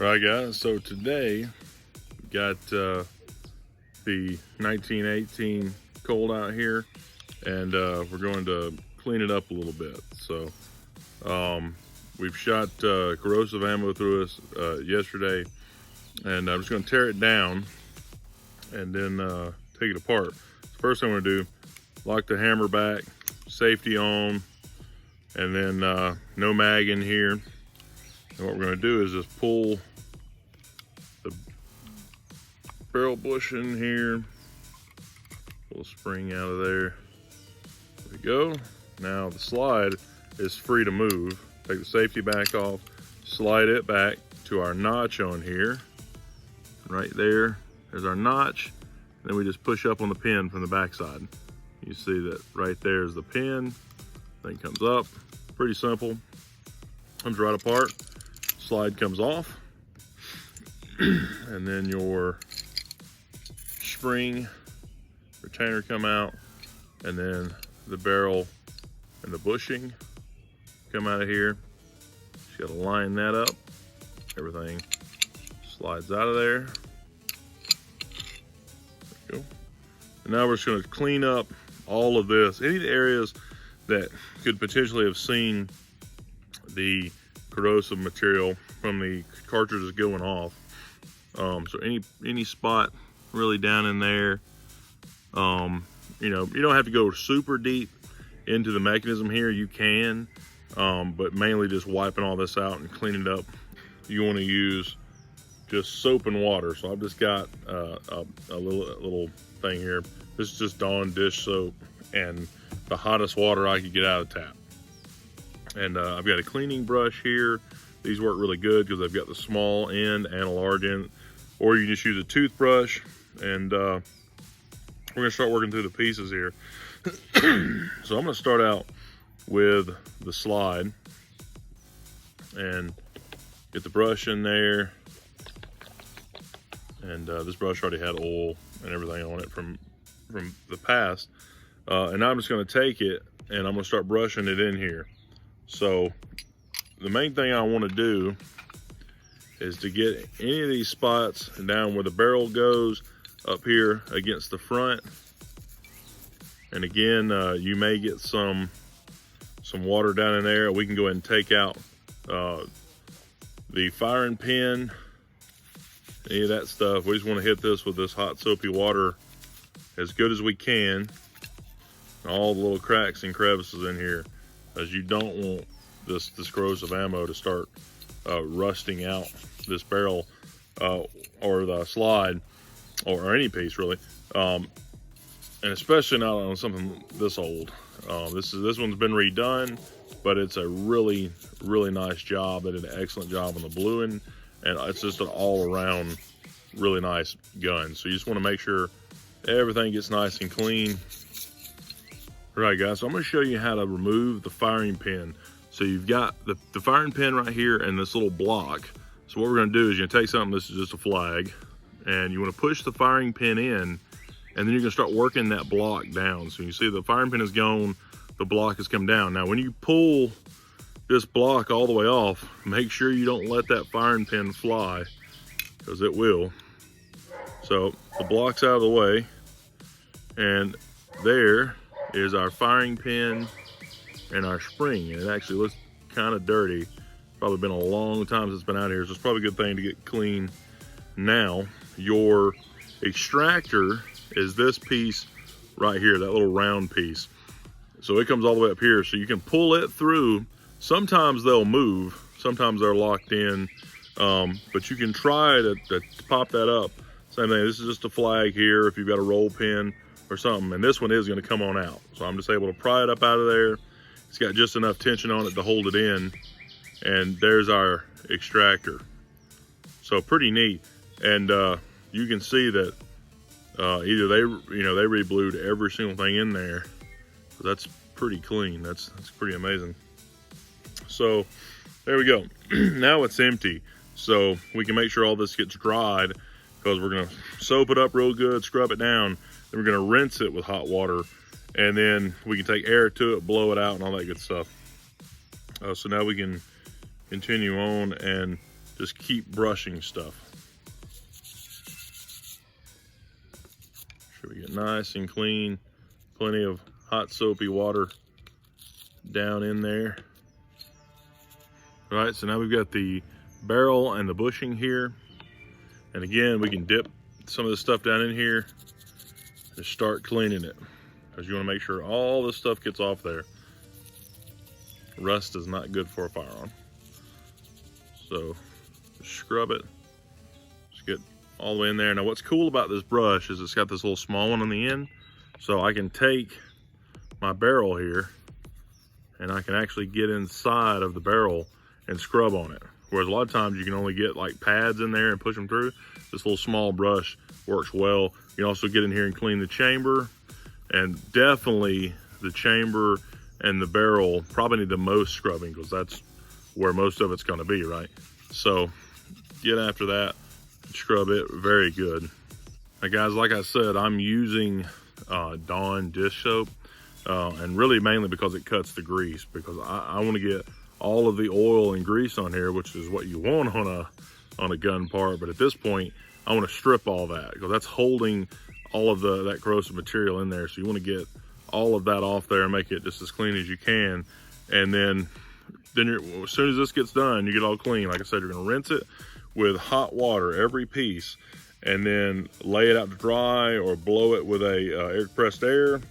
All right, guys, so today we got the 1918 Colt out here, and we're going to clean it up a little bit. So we've shot corrosive ammo through us yesterday, and I'm just going to tear it down and then take it apart. First thing I'm going to do, lock the hammer back, safety on, and then no mag in here. And what we're going to do is just pull the barrel bushing here, pull the spring out of there. There we go. Now the slide is free to move. Take the safety back off, slide it back to our notch on here. Right there, there's our notch. Then we just push up on the pin from the backside. You see that right there is the pin. Thing comes up, pretty simple. Comes right apart. Slide comes off, and then your spring retainer come out, and then the barrel and the bushing come out of here. Just gotta line that up. Everything slides out of there. There we go. And now we're just gonna clean up all of this. Any areas that could potentially have seen the corrosive material from the cartridges going off. So any spot really down in there, you know, you don't have to go super deep into the mechanism here. You can, but mainly just wiping all this out and cleaning it up. You want to use just soap and water. So I've just got a little thing here. This is just Dawn dish soap and the hottest water I could get out of the tap. And I've got a cleaning brush here. These work really good because they've got the small end and a large end. Or you just use a toothbrush, and we're gonna start working through the pieces here. So I'm gonna start out with the slide and get the brush in there. And this brush already had oil and everything on it from the past. And now I'm just gonna take it and I'm gonna start brushing it in here. So the main thing I want to do is to get any of these spots down where the barrel goes up here against the front. And again, you may get some water down in there. We can go ahead and take out the firing pin, any of that stuff. We just want to hit this with this hot soapy water as good as we can. All the little cracks and crevices in here, as you don't want this corrosive ammo to start rusting out this barrel or the slide or any piece really, and especially not on something this old. This one's been redone, but it's a really nice job. They did an excellent job on the bluing, and it's just an all-around really nice gun. So you just want to make sure everything gets nice and clean. All right, guys, so I'm going to show you how to remove the firing pin. So you've got the firing pin right here and this little block. So what we're going to do is you're going to take something, this is just a flag, and you want to push the firing pin in, and then you're going to start working that block down. So you see the firing pin is gone, the block has come down. Now when you pull this block all the way off, make sure you don't let that firing pin fly, because it will. So the block's out of the way, and there is our firing pin and our spring, and it actually looks kind of dirty. Probably been a long time since it's been out here, so it's probably a good thing to get clean now. Your extractor is this piece right here, that little round piece. So it comes all the way up here, so you can pull it through. Sometimes they'll move, sometimes they're locked in, but you can try to pop that up. Same thing, this is just a flag here if you've got a roll pin or something, and this one is going to come on out. So I'm just able to pry it up out of there. It's got just enough tension on it to hold it in, and there's our extractor. So pretty neat. And you can see that either they reblued every single thing in there. So that's pretty clean. That's pretty amazing. So there we go. Now it's empty, so we can make sure all this gets dried, because we're going to soap it up real good, scrub it down. Then we're going to rinse it with hot water, and then we can take air to it, blow it out, and all that good stuff. So now we can continue on and just keep brushing stuff. Sure we get nice and clean, plenty of hot soapy water down in there. All right, so now we've got the barrel and the bushing here. And again, we can dip some of this stuff down in here and start cleaning it, because you want to make sure all this stuff gets off there. Rust is not good for a firearm. So just scrub it, just get all the way in there. Now what's cool about this brush is it's got this little small one on the end, so I can take my barrel here and I can actually get inside of the barrel and scrub on it. Whereas a lot of times you can only get like pads in there and push them through. This little small brush works well. You can also get in here and clean the chamber, and definitely the chamber and the barrel probably need the most scrubbing, because that's where most of it's gonna be, right? So get after that, scrub it very good. Now guys, like I said, I'm using Dawn dish soap, and really mainly because it cuts the grease, because I wanna get all of the oil and grease on here, which is what you want on a gun part. But at this point, I want to strip all that, because that's holding all of that corrosive material in there. So you want to get all of that off there and make it just as clean as you can. And then as soon as this gets done, you get all clean. Like I said, you're going to rinse it with hot water, every piece, and then lay it out to dry or blow it with a air compressed air.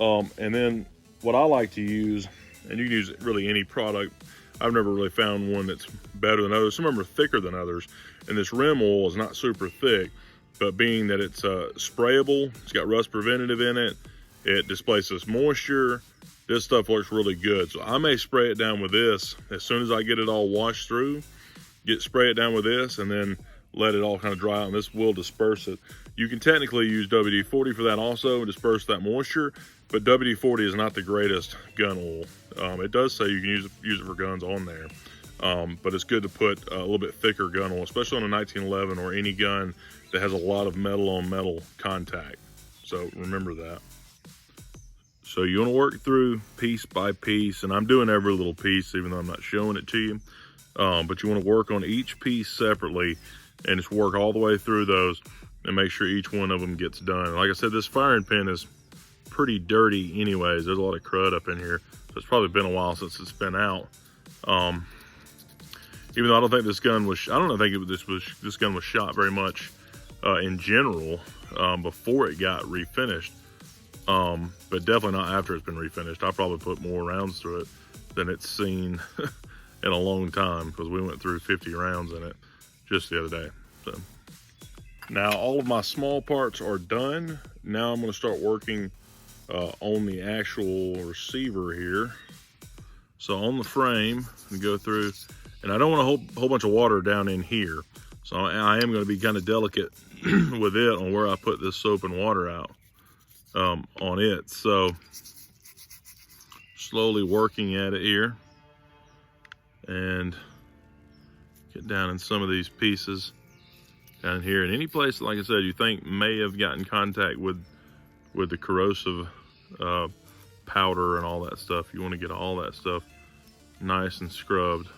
And then what I like to use, and you can use really any product, I've never really found one that's better than others. Some of them are thicker than others, and this rim oil is not super thick, but being that it's sprayable, it's got rust preventative in it, it displaces moisture, this stuff works really good. So I may spray it down with this as soon as I get it all washed through, spray it down with this, and then let it all kind of dry out, and this will disperse it. You can technically use WD-40 for that also, and disperse that moisture, but WD-40 is not the greatest gun oil. It does say you can use it for guns on there, but it's good to put a little bit thicker gun oil, especially on a 1911 or any gun that has a lot of metal on metal contact. So remember that. So you want to work through piece by piece, and I'm doing every little piece even though I'm not showing it to you, but you want to work on each piece separately and just work all the way through those and make sure each one of them gets done. And like I said, this firing pin is pretty dirty anyways. There's a lot of crud up in here, so it's probably been a while since it's been out. Even though I don't think this gun was, this gun was shot very much in general before it got refinished, but definitely not after it's been refinished. I probably put more rounds through it than it's seen in a long time, because we went through 50 rounds in it just the other day. So now all of my small parts are done. Now I'm going to start working on the actual receiver here. So on the frame, we go through, and I don't want a whole bunch of water down in here. So I am going to be kind of delicate with it on where I put this soap and water out on it. So slowly working at it here, and get down in some of these pieces down here. And any place, like I said, you think may have gotten contact with the corrosive powder and all that stuff, you want to get all that stuff nice and scrubbed.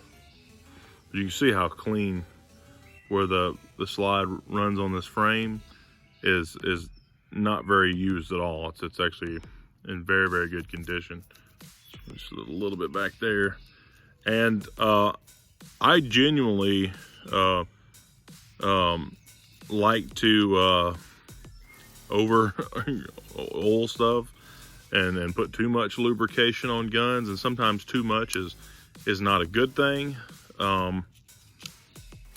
But you can see how clean where the slide runs on this frame is not very used at all. It's actually in very, very good condition. Just a little bit back there. And I genuinely like to over oil stuff and put too much lubrication on guns, and sometimes too much is not a good thing. On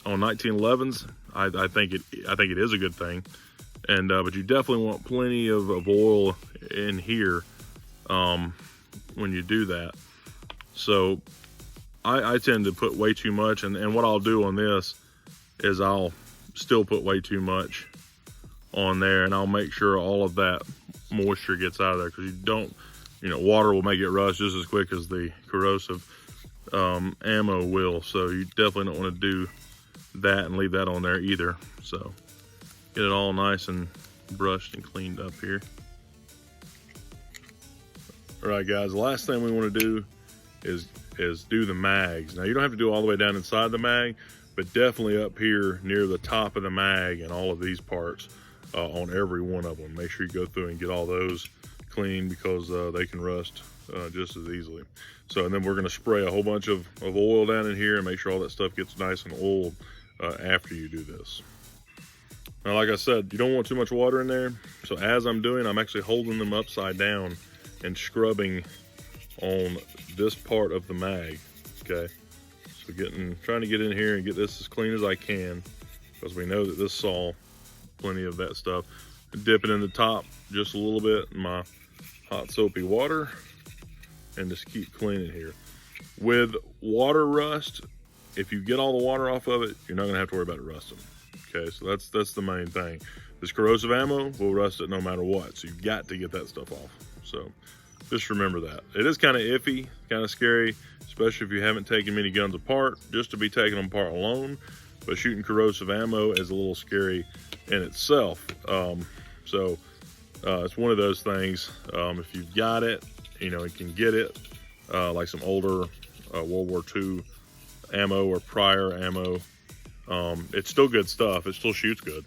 1911s, I think it is a good thing, and but you definitely want plenty of oil in here when you do that. So I tend to put way too much, and what I'll do on this is I'll still put way too much on there, and I'll make sure all of that moisture gets out of there, because you don't, water will make it rust just as quick as the corrosive ammo will. So you definitely don't want to do that and leave that on there either. So get it all nice and brushed and cleaned up here. All right, guys, the last thing we want to do is do the mags. Now you don't have to do all the way down inside the mag, but but definitely up here near the top of the mag and all of these parts on every one of them. Make sure you go through and get all those clean, because they can rust just as easily. So, and then we're gonna spray a whole bunch of oil down in here and make sure all that stuff gets nice and oiled after you do this. Now, like I said, you don't want too much water in there. So as I'm doing, I'm actually holding them upside down and scrubbing on this part of the mag, okay? So trying to get in here and get this as clean as I can, because we know that this saw plenty of that stuff. Dip it in the top just a little bit in my hot soapy water and just keep cleaning here. With water rust, if you get all the water off of it, you're not gonna have to worry about it rusting. Okay, so that's the main thing. This corrosive ammo will rust it no matter what, so you've got to get that stuff off. So just remember that. It is kind of iffy, kind of scary, especially if you haven't taken many guns apart, just to be taking them apart alone. But shooting corrosive ammo is a little scary in itself. It's one of those things. If you've got it, you know, you can get it, like some older World War II ammo or prior ammo. It's still good stuff. It still shoots good,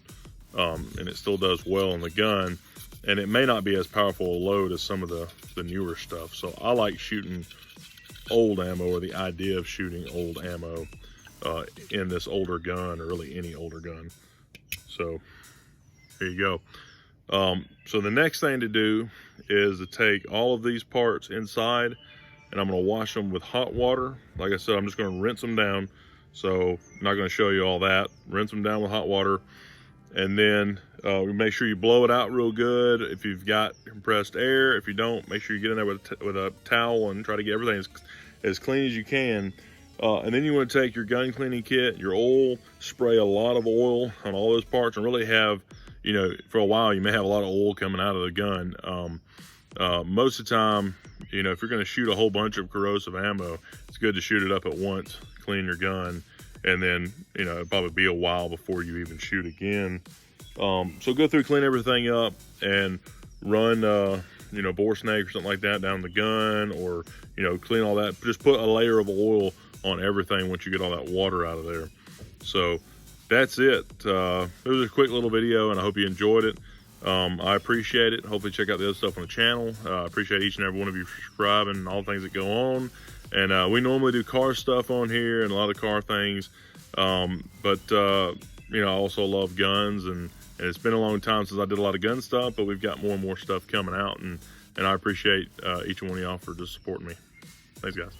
and it still does well in the gun. And it may not be as powerful a load as some of the newer stuff. So I like shooting old ammo, or the idea of shooting old ammo in this older gun, or really any older gun. So here you go. So the next thing to do is to take all of these parts inside, and I'm gonna wash them with hot water. Like I said, I'm just gonna rinse them down. So I'm not gonna show you all that. Rinse them down with hot water. And then make sure you blow it out real good if you've got compressed air. If you don't, make sure you get in there with a towel and try to get everything as clean as you can. And then you want to take your gun cleaning kit, your oil, spray a lot of oil on all those parts, and really have, you know, for a while you may have a lot of oil coming out of the gun. Most of the time, you know, if you're going to shoot a whole bunch of corrosive ammo, it's good to shoot it up at once, clean your gun, and then, you know, it'll probably be a while before you even shoot again. So go through, clean everything up, and run, you know, bore snake or something like that down the gun, or, you know, clean all that. Just put a layer of oil on everything once you get all that water out of there. So that's it. It was a quick little video, and I hope you enjoyed it. I appreciate it. Hopefully check out the other stuff on the channel. I appreciate each and every one of you subscribing and all the things that go on. And we normally do car stuff on here and a lot of car things. You know, I also love guns, and it's been a long time since I did a lot of gun stuff, but we've got more and more stuff coming out, and I appreciate each one of y'all for just supporting me. Thanks, guys.